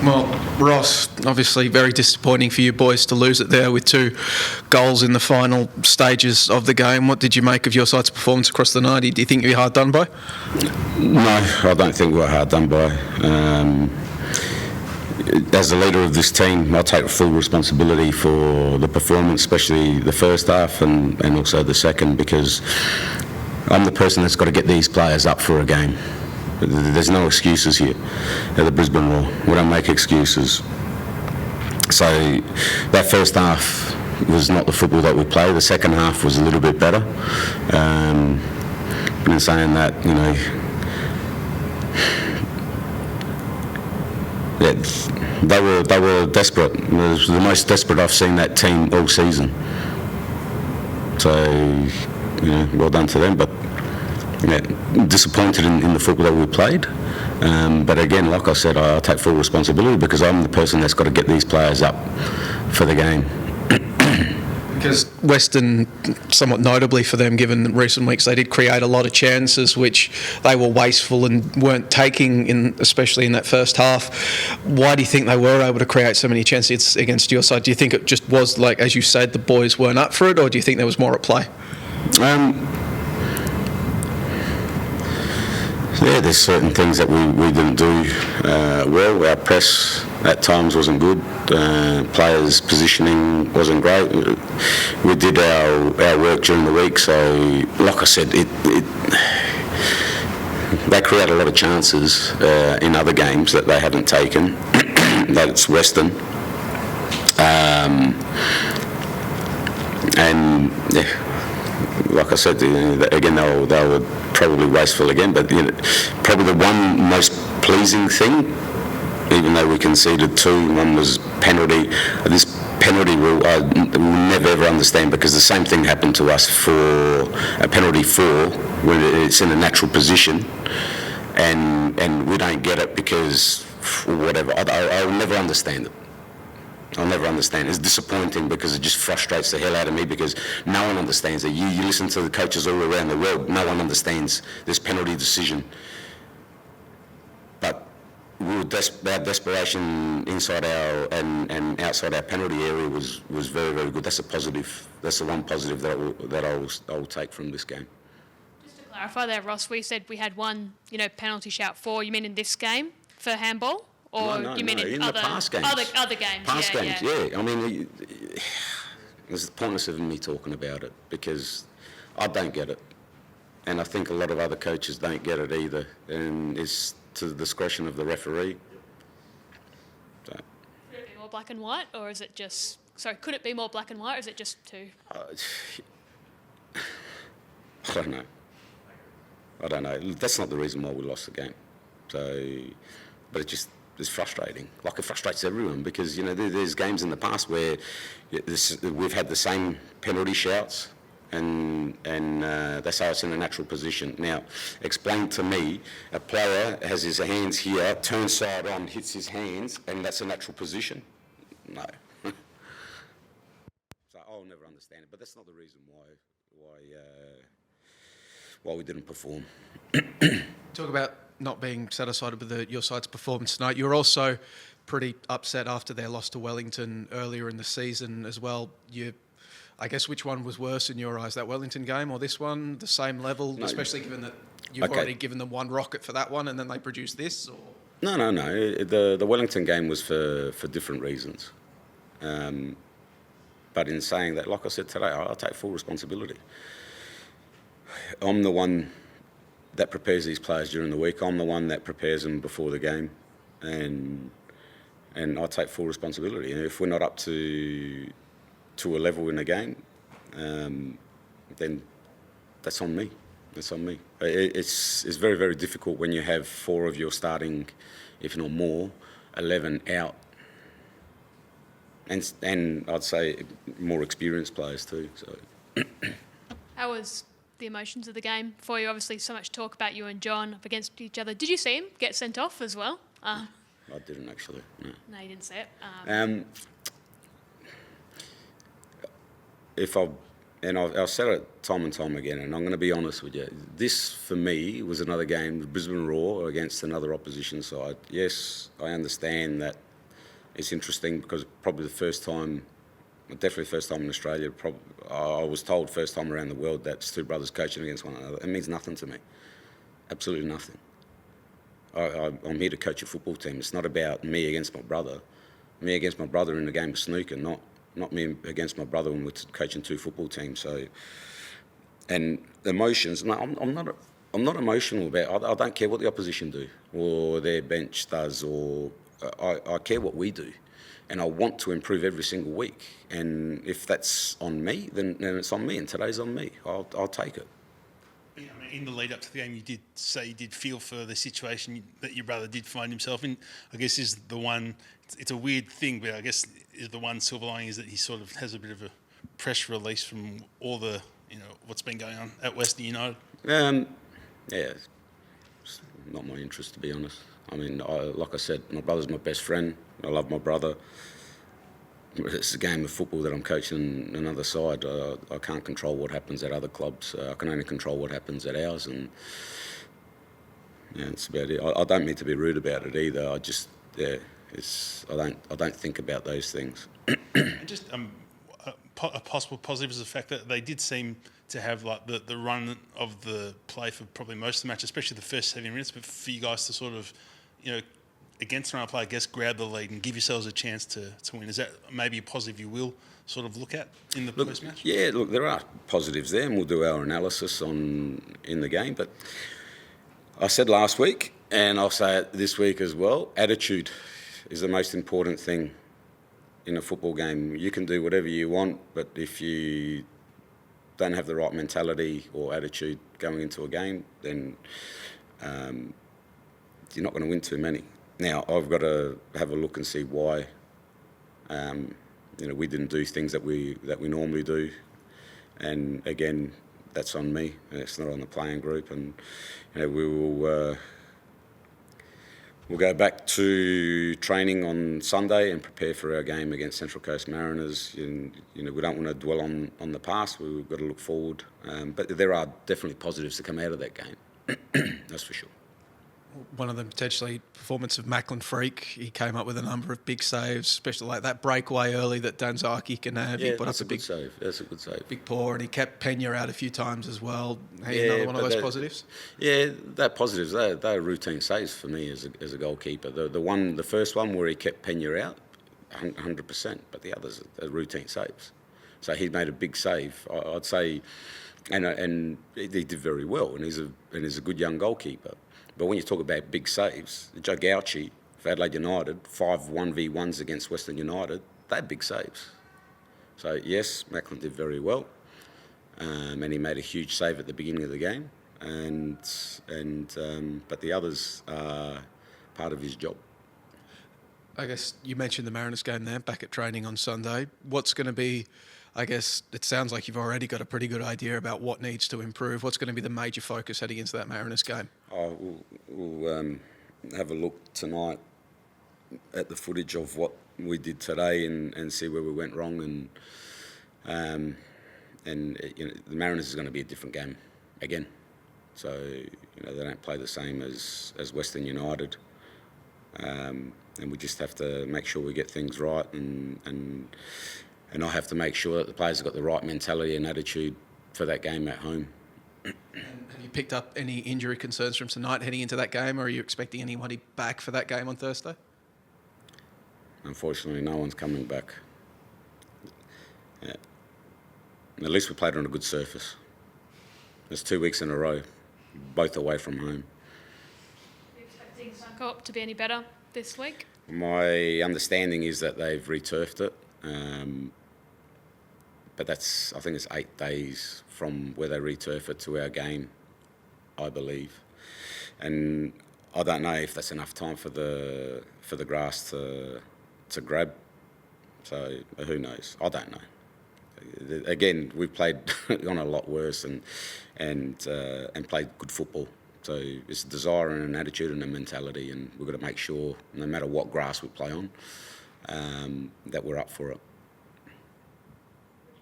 Well, Ross, obviously very disappointing for you boys to lose it there with 2 goals in the final stages of the game. What did you make of your side's performance across the 90? Do you think you were hard done by? No, I don't think we were hard done by. As the leader of this team, I take full responsibility for the performance, especially the first half and also the second, because I'm the person that's got to get these players up for a game. There's no excuses here at the Brisbane Roar. We don't make excuses. So that first half was not the football that we played. The second half was a little bit better. And in saying that, you know, yeah, they were desperate. It was the most desperate I've seen that team all season. So, you know, well done to them. But yeah, disappointed in the football that we played. But again, like I said, I take full responsibility because I'm the person that's got to get these players up for the game. Because Western, somewhat notably for them, given recent weeks, they did create a lot of chances which they were wasteful and weren't taking, especially in that first half. Why do you think they were able to create so many chances against your side? Do you think it just was, like, as you said, the boys weren't up for it, or do you think there was more at play? Yeah, there's certain things that we didn't do well. Our press at times wasn't good. Players' positioning wasn't great. We did our work during the week, so like I said, they create a lot of chances in other games that they haven't taken. That's Western. And yeah, like I said, again, they were probably wasteful again, but you know, probably the one most pleasing thing, even though we conceded 2, one was penalty. This penalty rule I will never ever understand, because the same thing happened to us for a penalty 4 when it's in a natural position, and we don't get it because whatever. I'll never understand it. I'll never understand. It's disappointing because it just frustrates the hell out of me, because no one understands it. You listen to the coaches all around the world, no one understands this penalty decision. But our desperation inside our and outside our penalty area was very, very good. That's a positive. That's the one positive that I will take from this game. Just to clarify there, Ross, we said we had one, penalty shout for. You mean in this game for handball? Or no, you mean in the past games. Other games. Past games, yeah. I mean, it's pointless of me talking about it because I don't get it, and I think a lot of other coaches don't get it either, and it's to the discretion of the referee. So. Could it be more black and white, or is it just? Sorry, could it be more black and white, or is it just 2? I don't know. That's not the reason why we lost the game. So, but it's frustrating. Like, it frustrates everyone because, there's games in the past where we've had the same penalty shouts and that's how it's in a natural position. Now, explain to me, a player has his hands here, turns side on, hits his hands, and that's a natural position? No. So I'll never understand it, but that's not the reason why we didn't perform. Talk about not being satisfied with your side's performance tonight. You were also pretty upset after their loss to Wellington earlier in the season as well. I guess which one was worse in your eyes, that Wellington game or this one? The same level, no, especially given that you've already given them 1 rocket for that one and then they produced this? Or? No. The Wellington game was for different reasons. But in saying that, like I said today, I take full responsibility. I'm the one that prepares these players during the week. I'm the one that prepares them before the game, and I take full responsibility. And if we're not up to a level in the game, then that's on me. That's on me. It's very, very difficult when you have 4 of your starting, if not more, 11 out, and I'd say more experienced players too. So. How was the emotions of the game for you? Obviously, so much talk about you and John up against each other. Did you see him get sent off as well? I didn't actually. No, you didn't see it. I've said it time and time again, and I'm going to be honest with you. This, for me, was another game, the Brisbane Roar against another opposition side. Yes, I understand that It's interesting because probably the first time, definitely first time in Australia, I was told first time around the world that it's two brothers coaching against one another. It means nothing to me. Absolutely nothing. I'm here to coach a football team. It's not about me against my brother. Me against my brother in the game of snooker, not me against my brother when we're coaching two football teams. So, and emotions. No, I'm not emotional about. I don't care what the opposition do or their bench does, or I care what we do, and I want to improve every single week. And if that's on me, then it's on me. And today's on me. I'll take it. Yeah, I mean, in the lead up to the game, you did say you did feel for the situation that your brother did find himself in. I guess is the one. It's a weird thing, but I guess is the one silver lining is that he sort of has a bit of a pressure release from all the what's been going on at Western United. Yeah, it's not my interest, to be honest. I mean, like I said, my brother's my best friend. I love my brother. It's a game of football that I'm coaching another side. I can't control what happens at other clubs. I can only control what happens at ours, and that's about it. I don't mean to be rude about it either. I just, I don't think about those things. And just a possible positive is the fact that they did seem to have like the run of the play for probably most of the match, especially the first 7 minutes. But for you guys to sort of, against the run of play, I guess, grab the lead and give yourselves a chance to win. Is that maybe a positive you will sort of look at in the post-match? Yeah, look, there are positives there, and we'll do our analysis in the game. But I said last week, and I'll say it this week as well, attitude is the most important thing in a football game. You can do whatever you want, but if you don't have the right mentality or attitude going into a game, then you're not going to win too many. Now, I've got to have a look and see why we didn't do things that we normally do, and again, that's on me. It's not on the playing group, and we'll go back to training on Sunday and prepare for our game against Central Coast Mariners. And, we don't want to dwell on the past. We've got to look forward, but there are definitely positives to come out of that game. That's for sure. One of them potentially performance of Macklin Freak. He came up with a number of big saves, especially like that breakaway early that Danzaki can have. Yeah, he put that's up a good save. That's a good save. Big paw, and he kept Pena out a few times as well. Another one of those positives. Yeah, they're positives. They're routine saves for me as a goalkeeper. The first one where he kept Pena out, 100%. But the others are routine saves. So he made a big save. I'd say, and he did very well. And he's a good young goalkeeper. But when you talk about big saves, Joe Gauchi for Adelaide United, 5 1v1s against Western United, they're big saves. So yes, Macklin did very well, and he made a huge save at the beginning of the game, but the others are part of his job. I guess you mentioned the Mariners game there, back at training on Sunday. What's going to be, I guess it sounds like you've already got a pretty good idea about what needs to improve. What's going to be the major focus heading into that Mariners game? We'll have a look tonight at the footage of what we did today and see where we went wrong. And the Mariners is going to be a different game again. So they don't play the same as Western United. And we just have to make sure we get things right, and I have to make sure that the players have got the right mentality and attitude for that game at home. Have you picked up any injury concerns from tonight heading into that game, or are you expecting anybody back for that game on Thursday? Unfortunately, no one's coming back. Yeah. At least we played on a good surface. It's 2 weeks in a row, both away from home. Are you expecting Suncorp to be any better this week? My understanding is that they've returfed it, but I think it's 8 days from where they returf it to our game, I believe, and I don't know if that's enough time for the grass to grab. So who knows? I don't know. Again, we've played on a lot worse and played good football. So it's a desire and an attitude and a mentality, and we've got to make sure, no matter what grass we play on, that we're up for it.